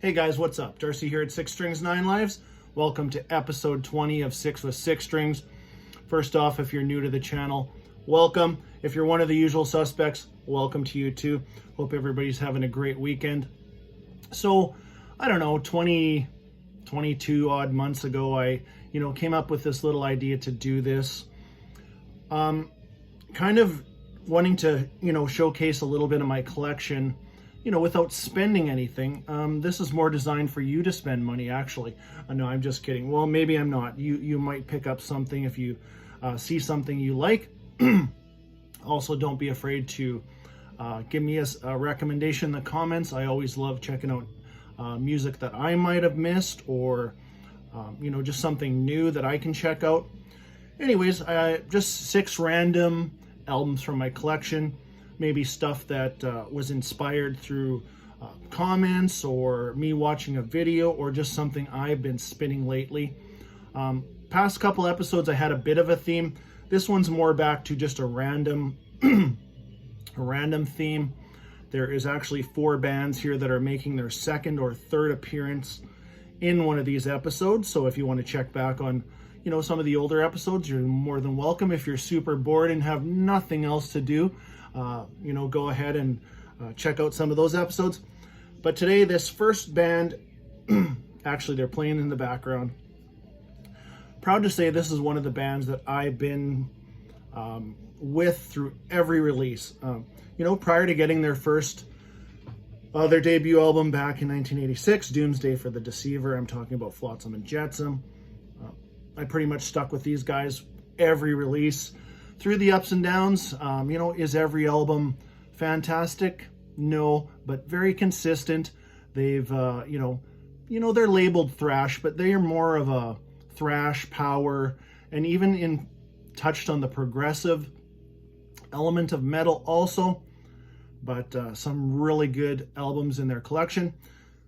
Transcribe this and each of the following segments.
Hey guys, what's up? Darcy here at 6 Strings 9 Lives. Welcome to episode 20 of 6 with 6 Strings. First off, if you're new to the channel, welcome. If you're one of the usual suspects, welcome to you too. Hope everybody's having a great weekend. So, I don't know, 22 odd months ago, I came up with this little idea to do this. Kind of wanting to, showcase a little bit of my collection, without spending anything. This is more designed for you to spend money, actually. No, I'm just kidding. Well, maybe I'm not. You might pick up something if you see something you like. Also, don't be afraid to give me a recommendation in the comments. I always love checking out music that I might have missed, or just something new that I can check out. Anyways, just 6 random albums from my collection. Maybe stuff that was inspired through comments or me watching a video, or just something I've been spinning lately. Past couple episodes I had a bit of a theme. This one's more back to just a random theme. There is actually 4 bands here that are making their second or third appearance in one of these episodes. So if you want to check back on some of the older episodes, you're more than welcome. If you're super bored and have nothing else to do, go ahead and check out some of those episodes. But today, this first band, actually they're playing in the background. Proud to say this is one of the bands that I've been with through every release. Prior to getting their debut album back in 1986, Doomsday for the Deceiver, I'm talking about Flotsam and Jetsam. I pretty much stuck with these guys every release through the ups and downs. Is every album fantastic? No, but very consistent. They've, they're labeled thrash, but they are more of a thrash power, and even touched on the progressive element of metal also, but some really good albums in their collection.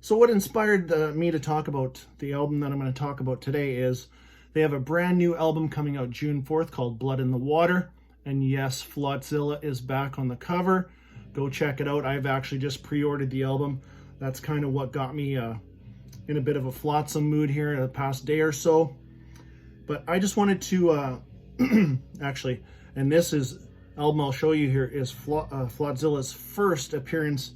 So what inspired me to talk about the album that I'm going to talk about today is they have a brand new album coming out June 4th called Blood in the Water. And yes, Flozzilla is back on the cover. Go check it out. I've actually just pre-ordered the album. That's kind of what got me in a bit of a Flotsam mood here in the past day or so. But I just wanted to, actually, and this album I'll show you here is Flozzilla's first appearance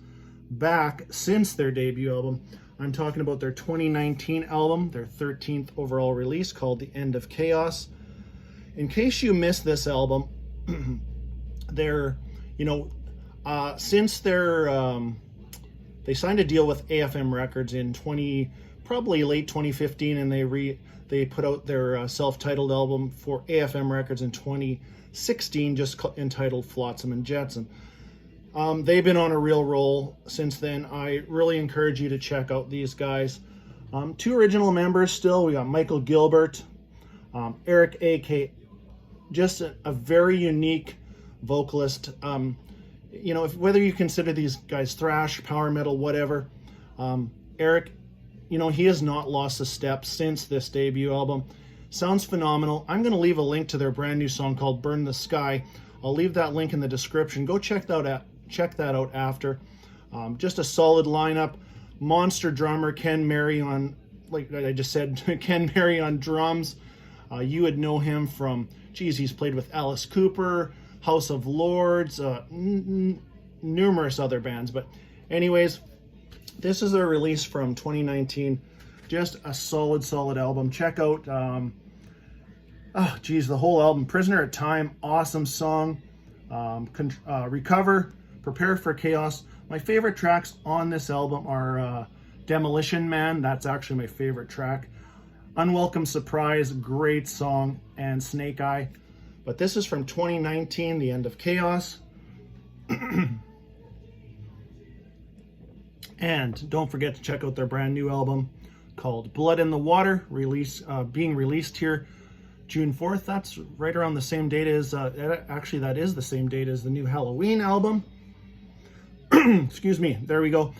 back since their debut album. I'm talking about their 2019 album, their 13th overall release called The End of Chaos. In case you missed this album, they're, since they signed a deal with AFM Records in probably late 2015, and they put out their self-titled album for AFM Records in 2016, just entitled Flotsam and Jetsam. They've been on a real roll since then. I really encourage you to check out these guys. 2 original members still. We got Michael Gilbert, Eric A.K., just a very unique vocalist. Whether you consider these guys thrash, power metal, whatever, Eric, he has not lost a step since this debut album. Sounds phenomenal. I'm going to leave a link to their brand new song called Burn the Sky. I'll leave that link in the description. Go check that out after. Just a solid lineup. Monster drummer Ken Mary on, like I just said, Ken Mary on drums. You would know him from, he's played with Alice Cooper, House of Lords, numerous other bands. But anyways, this is a release from 2019. Just a solid album. Check out, the whole album. Prisoner at Time, awesome song. Recover, Prepare for Chaos. My favorite tracks on this album are Demolition Man. That's actually my favorite track. Unwelcome Surprise, great song, and Snake Eye. But this is from 2019, The End of Chaos. And don't forget to check out their brand new album called Blood in the Water, being released here June 4th. That's right around the same date as, actually that is the same date as the new Halloween album. Excuse me, there we go.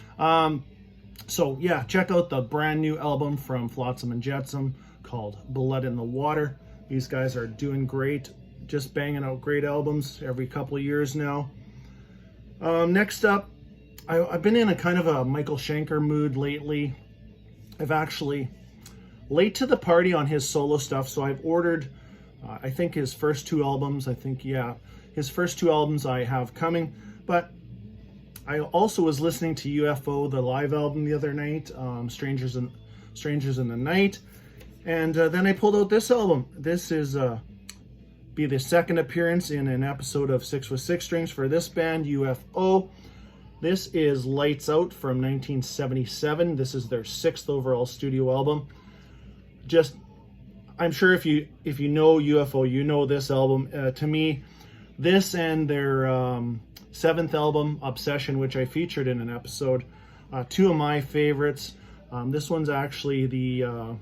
So yeah, check out the brand new album from Flotsam and Jetsam called Blood in the Water. These guys are doing great, just banging out great albums every couple of years now. Next up, I've been in a kind of a Michael Schenker mood lately. I've actually late to the party on his solo stuff, so I've ordered, I think his first 2 albums. His first 2 albums I have coming. But I also was listening to UFO, the live album the other night, Strangers in the Night, and then I pulled out this album. This is be the second appearance in an episode of 6with6Strings for this band, UFO. This is Lights Out from 1977. This is their 6th overall studio album. Just, I'm sure if you know UFO, you know this album. To me, this and their 7th album, Obsession, which I featured in an episode, 2 of my favorites. This one's actually the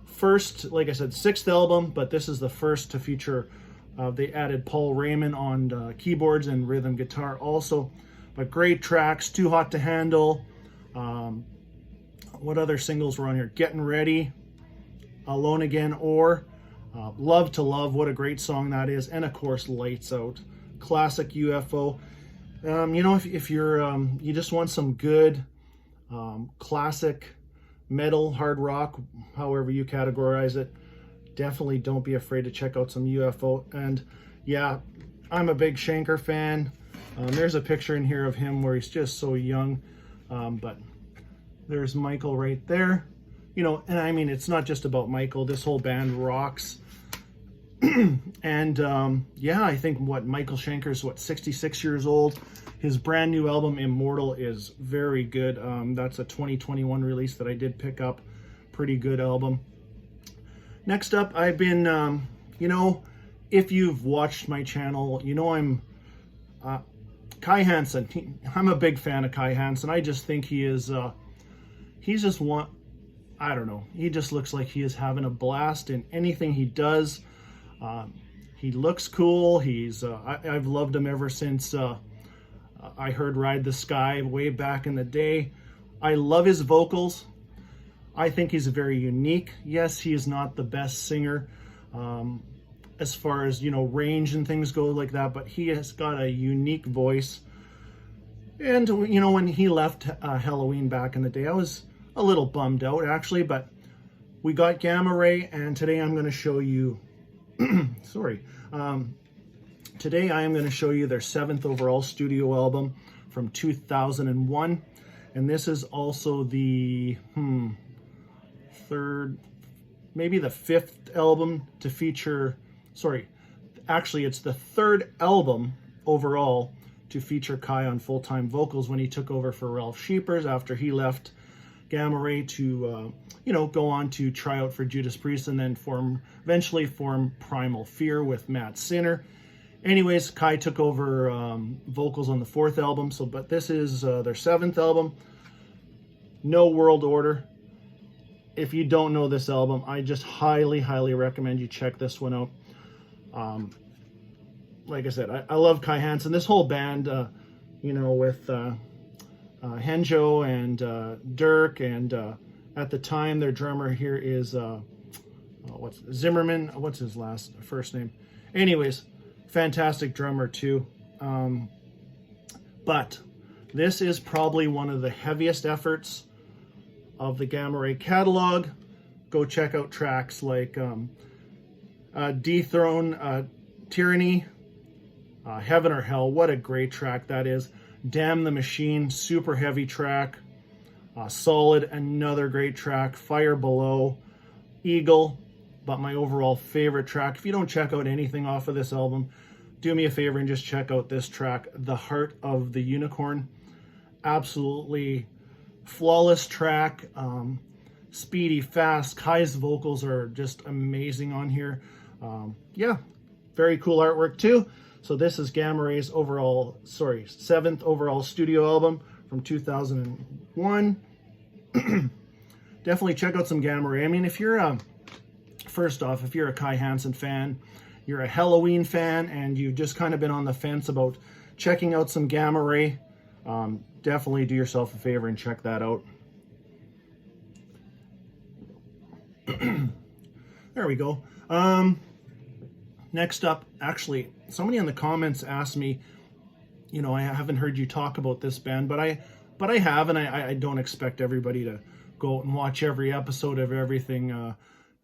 first, like I said, 6th album, but this is the first to feature. They added Paul Raymond on keyboards and rhythm guitar also. But great tracks, Too Hot to Handle. What other singles were on here? Getting Ready, Alone Again, or Love to Love. What a great song that is. And of course, Lights Out. Classic UFO. You know, if you're you just want some good classic metal, hard rock, however you categorize it, definitely don't be afraid to check out some UFO. And yeah, I'm a big Schenker fan. There's a picture in here of him where he's just so young, but there's Michael right there. You know, and I mean, it's not just about Michael. This whole band rocks. And yeah, I think Michael Schenker's 66 years old. His brand new album Immortal is very good. That's a 2021 release that I did pick up. Pretty good album. Next up, I've been you know, if you've watched my channel, you know I'm Kai Hansen. I'm a big fan of Kai Hansen. I just think he is he's just one, I don't know, he just looks like he is having a blast in anything he does. He looks cool. I've loved him ever since I heard Ride the Sky way back in the day. I love his vocals. I think he's very unique. Yes, he is not the best singer as far as, you know, range and things go like that, but he has got a unique voice. And, you know, when he left Halloween back in the day, I was a little bummed out actually, but we got Gamma Ray, and today I'm going to show you sorry. Today I am going to show you their 7th overall studio album from 2001. And this is also the third, maybe the 5th album to feature, sorry, actually it's the 3rd album overall to feature Kai on full-time vocals when he took over for Ralph Scheepers after he left Gamma Ray to, you know, go on to try out for Judas Priest and then eventually form Primal Fear with Matt Sinner. Anyways, Kai took over vocals on the 4th album. But this is their 7th album, No World Order. If you don't know this album, I just highly recommend you check this one out. Like I said, I love Kai Hansen. This whole band, you know, with Henjo and Dirk, and at the time their drummer here is Zimmerman. What's his first name? Anyways, fantastic drummer too. But this is probably one of the heaviest efforts of the Gamma Ray catalog. Go check out tracks like Dethrone Tyranny, Heaven or Hell. What a great track that is. Damn the Machine, super heavy track. Solid, another great track. Fire Below, Eagle, but my overall favorite track. If you don't check out anything off of this album, do me a favor and just check out this track, The Heart of the Unicorn. Absolutely flawless track. Speedy, fast. Kai's vocals are just amazing on here. Yeah, very cool artwork too. So this is Gamma Ray's 7th overall studio album from 2001. Definitely check out some Gamma Ray. I mean, if you're first off, if you're a Kai Hansen fan, you're a Halloween fan, and you've just kind of been on the fence about checking out some Gamma Ray, definitely do yourself a favor and check that out. There we go. Next up, actually, somebody in the comments asked me you know, I haven't heard you talk about this band, but I have, and I don't expect everybody to go out and watch every episode of everything. I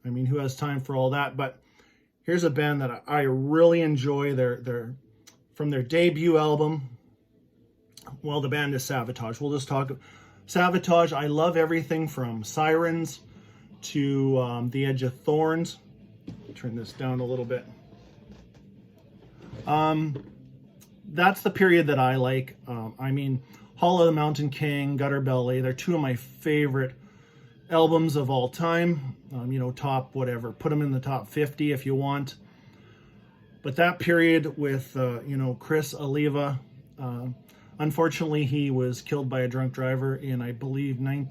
mean, who has time for all that? But here's a band that I really enjoy. They're from their debut album. Well, the band is Savatage. We'll just talk Savatage. I love everything from Sirens to The Edge of Thorns. Turn this down a little bit. That's the period that I like. I mean, Hall of the Mountain King, Gutter Ballet, they're two of my favorite albums of all time. You know, top whatever, put them in the top 50 if you want. But that period with, you know, Chris Oliva, unfortunately he was killed by a drunk driver in, I believe, I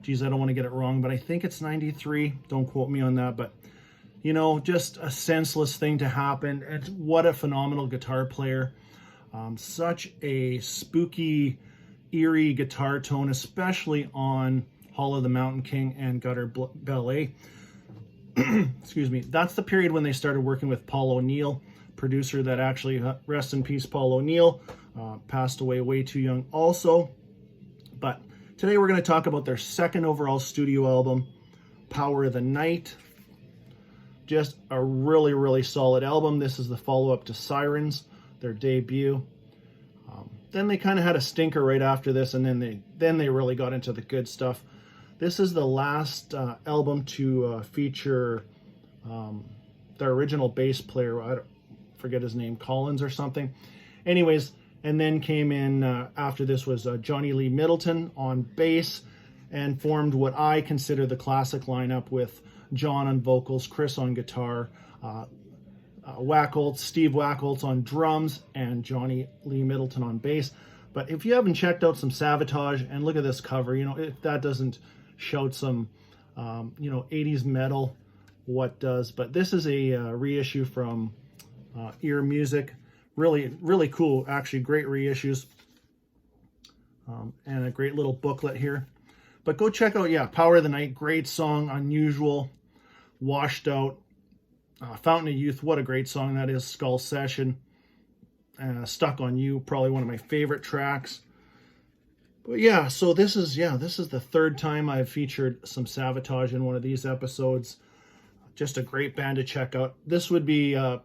don't want to get it wrong, but I think it's 93. Don't quote me on that, but you know, just a senseless thing to happen. And what a phenomenal guitar player. Such a spooky, eerie guitar tone, especially on Hall of the Mountain King and Gutter Ballet. Excuse me. That's the period when they started working with Paul O'Neill, producer that actually, rest in peace, Paul O'Neill, passed away way too young also. But today we're going to talk about their second overall studio album, Power of the Night. Just a really, really solid album. This is the follow-up to Sirens, their debut. Then they kind of had a stinker right after this, and then they really got into the good stuff. This is the last album to feature their original bass player. I forget his name, Collins or something. Anyways, and then came in after this was Johnny Lee Middleton on bass, and formed what I consider the classic lineup with John on vocals, Chris on guitar, Steve Wacholtz on drums, and Johnny Lee Middleton on bass. But if you haven't checked out some Savatage, and look at this cover, you know, if that doesn't shout some, you know, 80s metal, what does? But this is a reissue from Ear Music. Really, really cool, actually, great reissues. And a great little booklet here. But go check out, yeah, Power of the Night, great song, unusual, washed out. Fountain of Youth, what a great song that is. Skull Session, Stuck on You, probably one of my favorite tracks. But yeah, so this is the third time I've featured some Savatage in one of these episodes. Just a great band to check out. This would be, you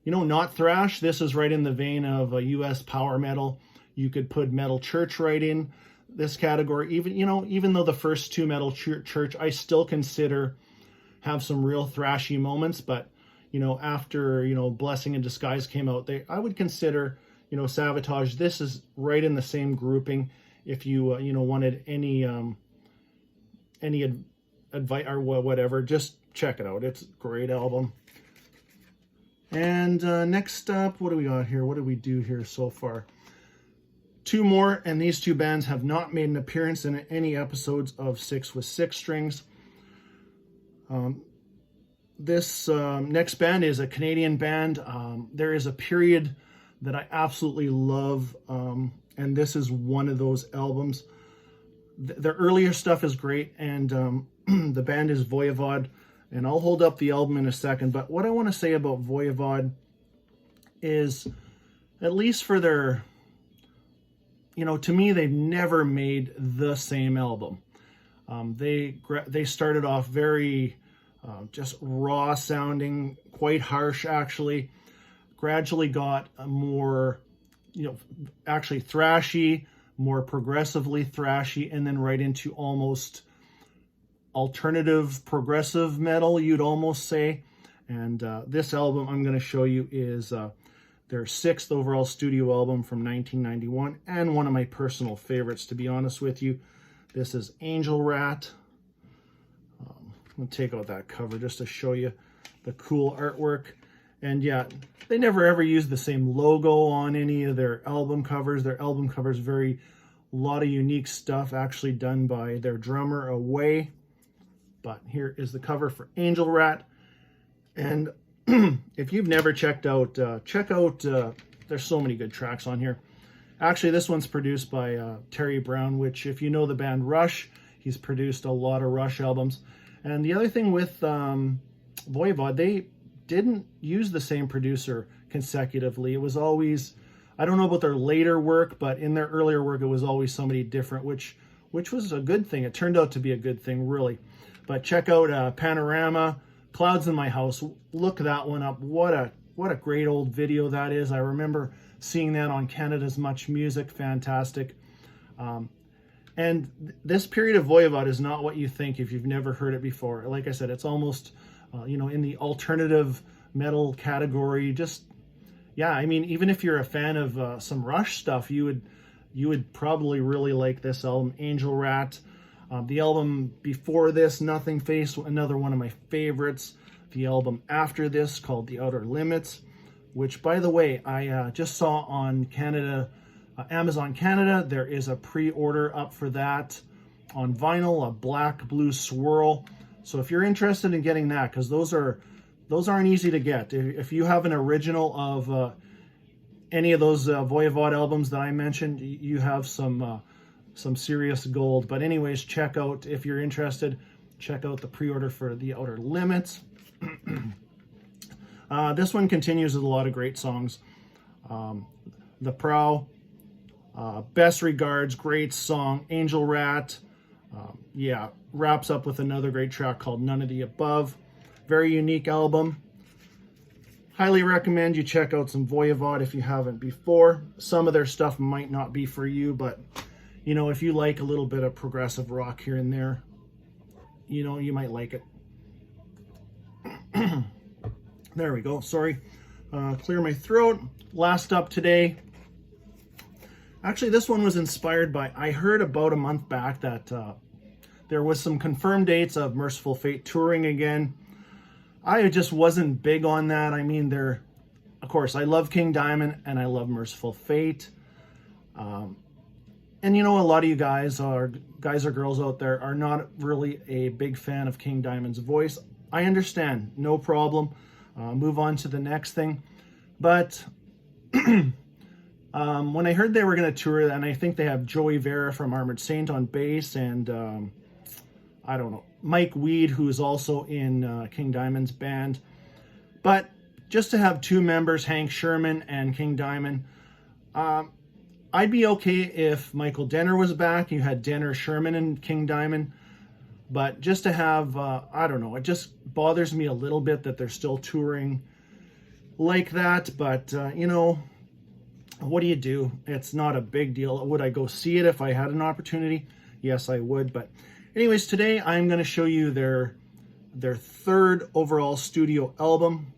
know, not thrash. This is right in the vein of a US power metal. You could put Metal Church right in this category. Even though the first two, Metal Church, I still consider have some real thrashy moments, but you know, after, you know, Blessing in Disguise came out, I would consider, you know, Savatage, this is right in the same grouping. If you you know, wanted any advice or whatever, just check it out. It's a great album. And next up, what do we got here? What did we do here so far? Two more, and these two bands have not made an appearance in any episodes of 6 with 6 Strings. This next band is a Canadian band. There is a period that I absolutely love, and this is one of those albums. Their earlier stuff is great, and the band is Voivod, and I'll hold up the album in a second. But what I want to say about Voivod is, at least for their, you know, to me, they've never made the same album. They started off very just raw sounding, quite harsh actually. Gradually got a more, you know, actually thrashy, more progressively thrashy, and then right into almost alternative progressive metal, you'd almost say. And this album I'm going to show you is their sixth overall studio album from 1991, and one of my personal favorites, to be honest with you. This is Angel Rat. I'm going to take out that cover just to show you the cool artwork. And yeah, they never ever use the same logo on any of their album covers. Their album covers a lot of unique stuff actually done by their drummer Away. But here is the cover for Angel Rat. And if you've never checked out, check out, there's so many good tracks on here. Actually, this one's produced by Terry Brown, which, if you know the band Rush, he's produced a lot of Rush albums. And the other thing with Voivod, they didn't use the same producer consecutively. It was always I don't know about their later work, but in their earlier work, it was always somebody different, which was a good thing. It turned out to be a good thing, really. But check out Panorama, Clouds in My House. Look that one up. What a great old video that is. I remember seeing that on Canada's Much Music. Fantastic. And this period of Voivod is not what you think if you've never heard it before. Like I said, it's almost, in the alternative metal category. Just, yeah, I mean, even if you're a fan of some Rush stuff, you would probably really like this album, Angel Rat. The album before this, Nothing Face, another one of my favorites. The album after this, called The Outer Limits, which, by the way, I just saw on Amazon Canada. There is a pre-order up for that on vinyl, a black blue swirl. So if you're interested in getting that, because those aren't easy to get. If you have an original of any of those Voivod albums that I mentioned, you have some serious gold. But anyways, check out, if you're interested, check out the pre-order for The Outer Limits. This one continues with a lot of great songs. The Prow, Best Regards, great song. Angel Rat, wraps up with another great track called None of the Above. Very unique album. Highly recommend you check out some Voivod if you haven't before. Some of their stuff might not be for you, but if you like a little bit of progressive rock here and there, you might like it. There we go. Sorry. Clear my throat. Last up today. Actually, this one was inspired by, I heard about a month back that there was some confirmed dates of Merciful Fate touring again. I just wasn't big on that. I mean, of course, I love King Diamond and I love Merciful Fate. And a lot of you guys or girls out there are not really a big fan of King Diamond's voice. I understand, no problem. Move on to the next thing. But when I heard they were going to tour, and I think they have Joey Vera from Armored Saint on bass, and I don't know, Mike Weed, who is also in King Diamond's band. But just to have two members, Hank Sherman and King Diamond, I'd be okay if Michael Denner was back. You had Denner, Sherman, and King Diamond. But just to have, I don't know, it just bothers me a little bit that they're still touring like that. But, what do you do? It's not a big deal. Would I go see it if I had an opportunity? Yes, I would. But anyways, today I'm going to show you their third overall studio album.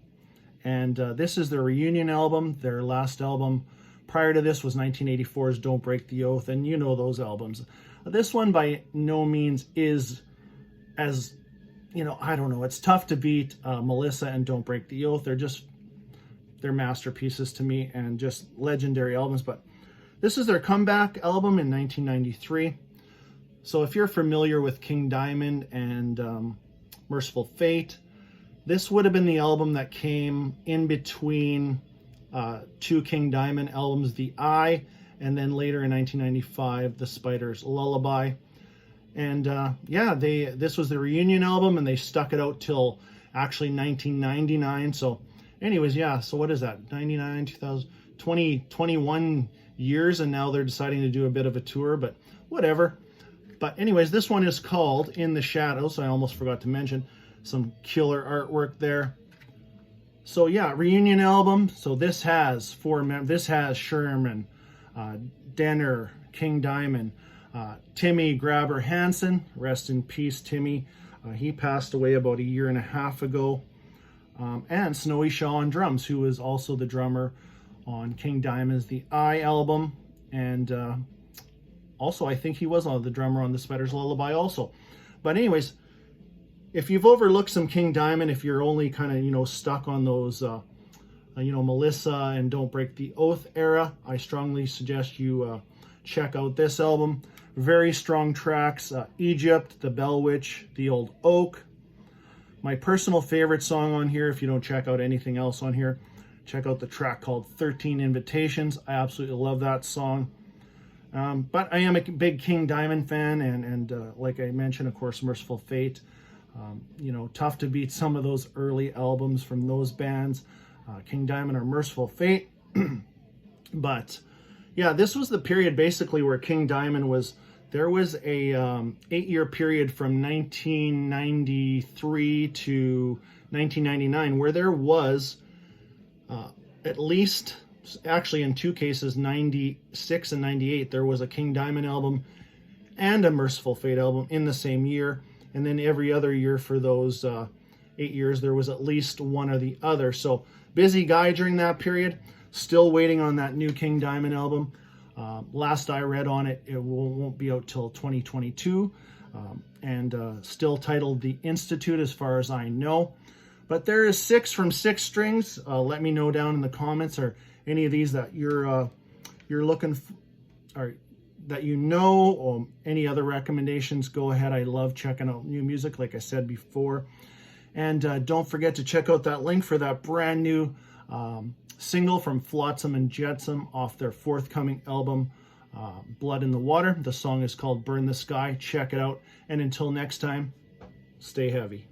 And this is their reunion album. Their last album prior to this was 1984's Don't Break the Oath. And you know those albums. This one by no means is as, I don't know, it's tough to beat Melissa and Don't Break the Oath. They're masterpieces to me and just legendary albums. But this is their comeback album in 1993. So if you're familiar with King Diamond and Merciful Fate, this would have been the album that came in between two King Diamond albums, The Eye, and then later in 1995, The Spider's Lullaby. And this was the reunion album, and they stuck it out till actually 1999. So anyways, so what is that? 99, 2000, 21 years, and now they're deciding to do a bit of a tour, but whatever. But anyways, this one is called In the Shadows. So I almost forgot to mention some killer artwork there. So reunion album. So this has this has Sherman, Denner, King Diamond, Timmy Grabber Hansen, rest in peace, Timmy. He passed away about a year and a half ago. And Snowy Shaw on drums, who is also the drummer on King Diamond's The Eye album. And also, I think he was the drummer on The Spider's Lullaby also. But anyways, if you've overlooked some King Diamond, if you're only kind of, stuck on those, Melissa and Don't Break the Oath era, I strongly suggest you check out this album. Very strong tracks, Egypt, The Bell Witch, The Old Oak. My personal favorite song on here, if you don't check out anything else on here, check out the track called 13 Invitations. I absolutely love that song. But I am a big King Diamond fan, and like I mentioned, of course, Merciful Fate. Tough to beat some of those early albums from those bands, King Diamond or Merciful Fate. But yeah, this was the period basically where King Diamond was. There was a 8-year period from 1993 to 1999 where there was at least, actually in 2 cases, 96 and 98, there was a King Diamond album and a Merciful Fate album in the same year. And then every other year for those 8 years, there was at least one or the other. So busy guy during that period. Still waiting on that new King Diamond album. Last I read on it, it won't be out till 2022. And still titled The Institute as far as I know. But there is 6 from 6 Strings. Let me know down in the comments, or any of these that you're looking for, or that you know, or any other recommendations. Go ahead. I love checking out new music, like I said before. And don't forget to check out that link for that brand new single from Flotsam and Jetsam off their forthcoming album, Blood in the Water. The song is called Burn the Sky. Check it out. And until next time, stay heavy.